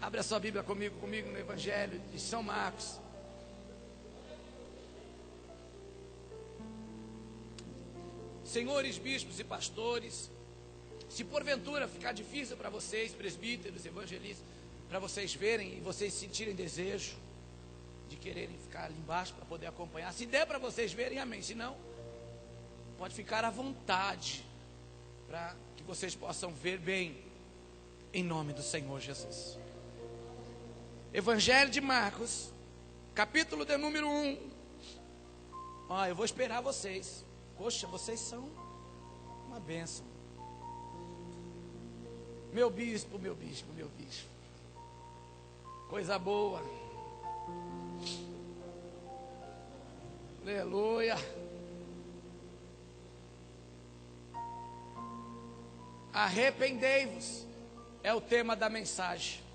Abre a sua Bíblia comigo no Evangelho de São Marcos. Senhores bispos e pastores, se porventura ficar difícil para vocês, presbíteros, evangelistas, para vocês verem e vocês sentirem desejo de quererem ficar ali embaixo para poder acompanhar, se der para vocês verem, amém. Se não, pode ficar à vontade para que vocês possam ver bem, em nome do Senhor Jesus. Evangelho de Marcos, capítulo de número 1. Eu vou esperar vocês. Poxa, vocês são uma bênção. Meu bispo. Coisa boa. Aleluia. Arrependei-vos é o tema da mensagem.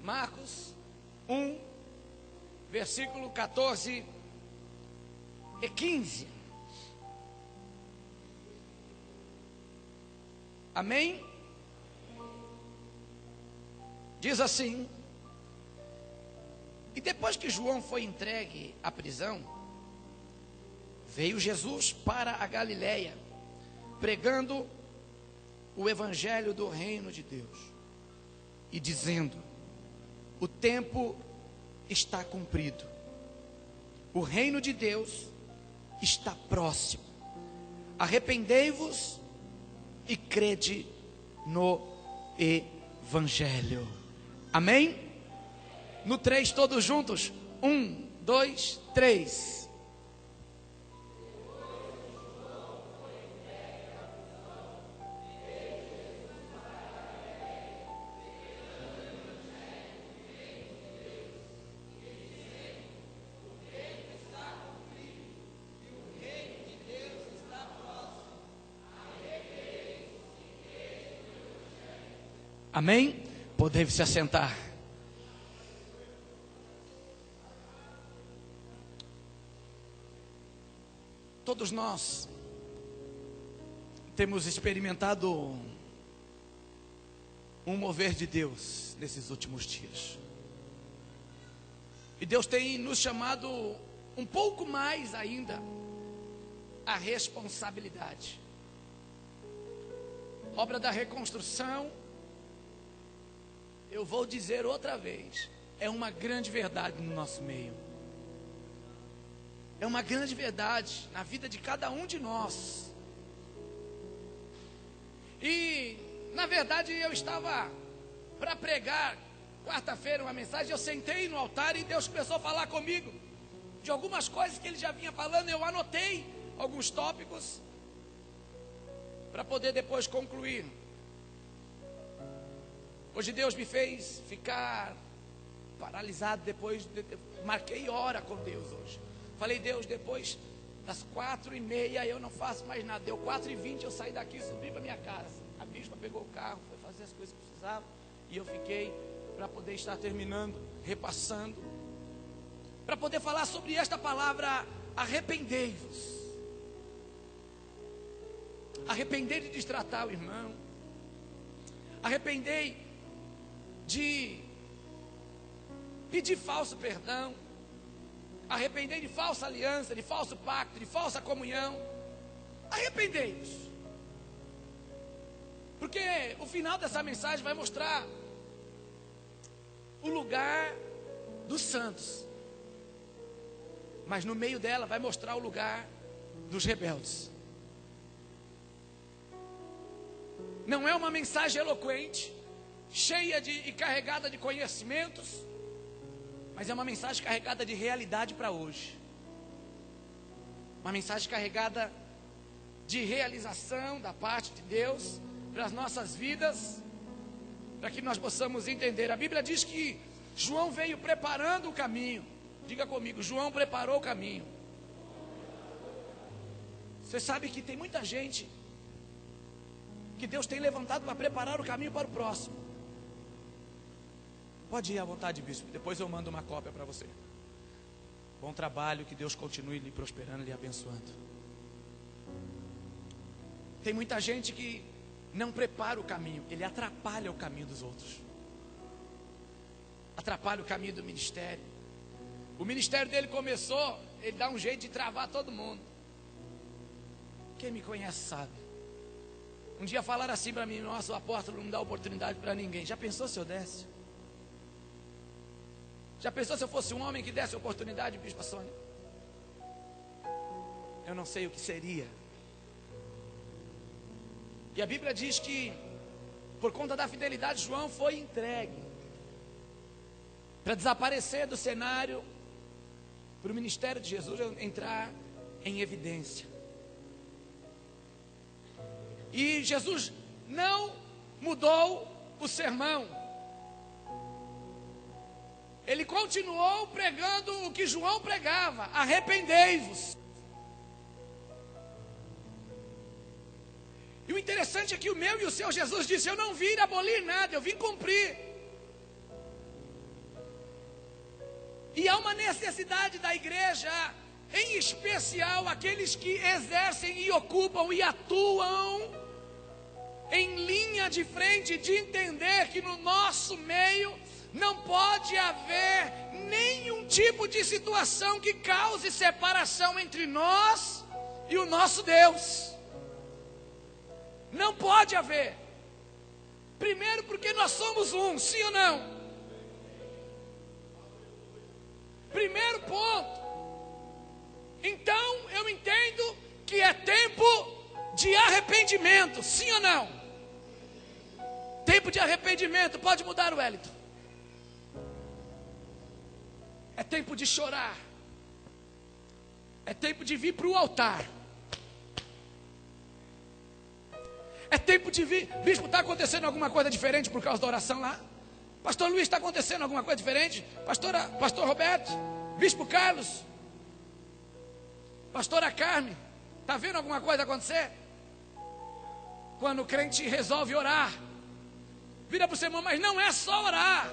Marcos 1, versículo 14 e 15. Amém? Diz assim: e depois que João foi entregue à prisão, veio Jesus para a Galiléia, pregando o evangelho do reino de Deus e dizendo: o tempo está cumprido, o reino de Deus está próximo, arrependei-vos e crede no evangelho. Amém? No 3, todos juntos. 1, 2, 3. Amém? Podem se assentar. Todos nós temos experimentado um mover de Deus nesses últimos dias. E Deus tem nos chamado um pouco mais ainda à responsabilidade. Obra da reconstrução, eu vou dizer outra vez, é uma grande verdade no nosso meio. É uma grande verdade na vida de cada um de nós. E, na verdade, eu estava para pregar quarta-feira uma mensagem. Eu sentei no altar e Deus começou a falar comigo de algumas coisas que Ele já vinha falando. Eu anotei alguns tópicos para poder depois concluir. Hoje Deus me fez ficar paralisado. Marquei hora com Deus hoje. Falei: Deus, depois das 4h30 eu não faço mais nada. Deu 4h20, eu saí daqui e subi para minha casa. A bispa pegou o carro, foi fazer as coisas que precisava, e eu fiquei para poder estar terminando, repassando, para poder falar sobre esta palavra: arrependei-vos. Arrependei de destratar o irmão. Arrependei de pedir falso perdão. Arrependei de falsa aliança, de falso pacto, de falsa comunhão. Arrependei-vos. Porque o final dessa mensagem vai mostrar o lugar dos santos, mas no meio dela vai mostrar o lugar dos rebeldes. Não é uma mensagem eloquente, cheia e carregada de conhecimentos, mas é uma mensagem carregada de realidade para hoje. Uma mensagem carregada de realização da parte de Deus para as nossas vidas, para que nós possamos entender. A Bíblia diz que João veio preparando o caminho. Diga comigo: João preparou o caminho. Você sabe que tem muita gente que Deus tem levantado para preparar o caminho para o próximo. Pode ir à vontade, bispo, depois eu mando uma cópia para você. Bom trabalho, que Deus continue lhe prosperando, lhe abençoando. Tem muita gente que não prepara o caminho, ele atrapalha o caminho dos outros, atrapalha o caminho do ministério. O ministério dele começou, ele dá um jeito de travar todo mundo. Quem me conhece sabe. Um dia falaram assim para mim: nossa, o apóstolo não dá oportunidade para ninguém. Já pensou se eu desse? Já pensou se eu fosse um homem que desse oportunidade, Bispa Sônia? Eu não sei o que seria. E a Bíblia diz que, por conta da fidelidade, João foi entregue para desaparecer do cenário, para o ministério de Jesus entrar em evidência. E Jesus não mudou o sermão. Ele continuou pregando o que João pregava: arrependei-vos. E o interessante é que o meu e o seu Jesus disse: eu não vim abolir nada, eu vim cumprir. E há uma necessidade da igreja, em especial aqueles que exercem e ocupam e atuam em linha de frente, de entender que no nosso meio não pode haver nenhum tipo de situação que cause separação entre nós e o nosso Deus. Não pode haver. Primeiro porque nós somos um, sim ou não? Primeiro ponto. Então eu entendo que é tempo de arrependimento, sim ou não? Tempo de arrependimento. Pode mudar, o Wellington. É tempo de chorar. É tempo de vir para o altar. É tempo de vir. Bispo, está acontecendo alguma coisa diferente por causa da oração lá? Pastor Luiz, está acontecendo alguma coisa diferente? Pastor Roberto, Bispo Carlos, Pastora Carmen, está vendo alguma coisa acontecer? Quando o crente resolve orar, vira para o seu irmão: mas não é só orar,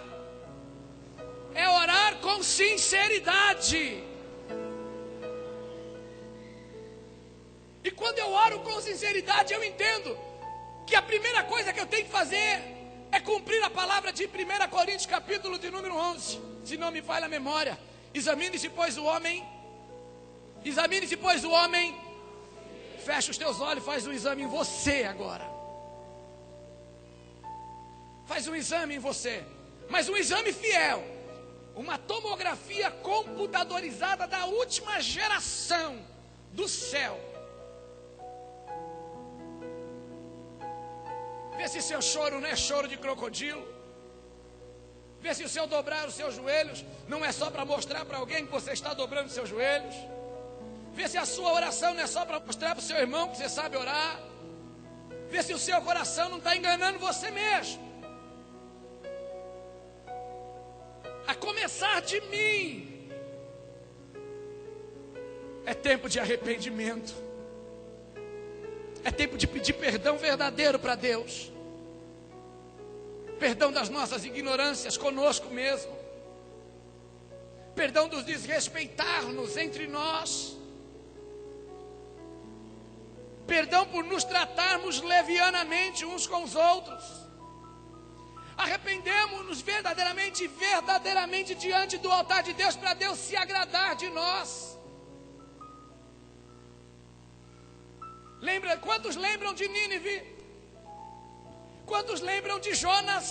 é orar com sinceridade. E quando eu oro com sinceridade, eu entendo que a primeira coisa que eu tenho que fazer é cumprir a palavra de 1 Coríntios capítulo de número 11, se não me falha a memória. Examine-se pois o homem, fecha os teus olhos, faz um exame em você agora. Faz um exame em você, mas um exame fiel, uma tomografia computadorizada da última geração do céu. Vê se seu choro não é choro de crocodilo. Vê se o seu dobrar os seus joelhos não é só para mostrar para alguém que você está dobrando os seus joelhos. Vê se a sua oração não é só para mostrar para o seu irmão que você sabe orar. Vê se o seu coração não está enganando você mesmo. A começar de mim. É tempo de arrependimento. É tempo de pedir perdão verdadeiro para Deus. Perdão das nossas ignorâncias conosco mesmo. Perdão dos desrespeitar-nos entre nós. Perdão por nos tratarmos levianamente uns com os outros. Arrependemos-nos verdadeiramente diante do altar de Deus, para Deus se agradar de nós. Quantos lembram de Nínive? Quantos lembram de Jonas?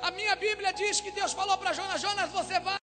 A minha Bíblia diz que Deus falou para Jonas: Jonas, você vai